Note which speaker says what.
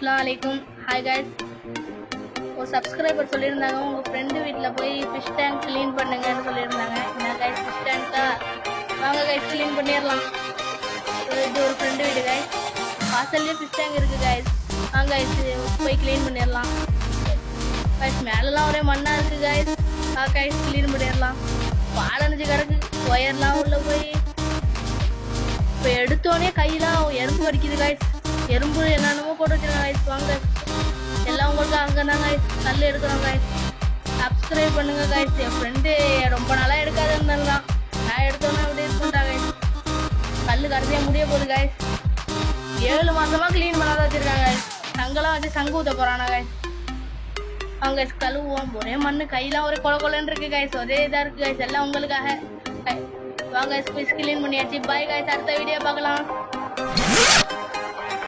Speaker 1: அஸ்ஸலாமு அலைக்கும். Hi guys. ஒரு சப்ஸ்கிரைபர் சொல்லியிருந்தாங்க உங்கள் ஃப்ரெண்டு வீட்டில் போய் ஃபிஷ் டேங்க் க்ளீன் பண்ணுங்கன்னு சொல்லியிருந்தாங்க. என்ன கைஸ் ஃபிஷ் டேங்க்கா? வாங்க கைஸ் க்ளீன் பண்ணிடலாம். இது ஒரு ஃப்ரெண்டு வீடு கைஸ். வாசல்லேயே ஃபிஷ் டேங்க் இருக்குது கைஸ். வாங்க கைஸ் போய் க்ளீன் பண்ணிடலாம். கைஸ் மேலெலாம் ஒரே மண்ணாக இருக்குது கைஸ். கைஸ் க்ளீன் பண்ணிடலாம். பாலஞ்சு கிடக்கு ஒயர்லாம் உள்ளே போய் இப்போ எடுத்தோடனே கையெல்லாம் எறும்பு கடிக்குது கைஸ். எறும்பு என்னென்னமோ போட்டு வச்சிருக்காங்க கைஸ். வாங்க எல்லாம் உங்களுக்கு அங்கே தான் கைஸ் கல் எடுக்கிறோம் கைஸ். சப்ஸ்கிரைப் பண்ணுங்க கைஸ். என் ஃப்ரெண்டு ரொம்ப நாளாக எடுக்காதுன்னு தான் நான் எடுத்தோன்னே அப்படியே பண்ணுறேன் கைஸ். கல் கடைசியாக முடிய போகுது கைஸ். 7 மாதமாக க்ளீன் பண்ணாத வச்சுருக்காங்க கைஸ். சங்கெல்லாம் வச்சு சங்கு ஊற்ற போகிறானா கைஸ். அவங்க கைஸ் கழுவுவோம். ஒரே மண் கையெல்லாம் ஒரே கொலன்னு இருக்கு கைஸ். ஒரே இதாக இருக்குது கைஸ். எல்லாம் உங்களுக்காக வாங்க கைஸ் க்ளீன் பண்ணியாச்சு. Bye guys. அடுத்த வீடியோ பார்க்கலாம்.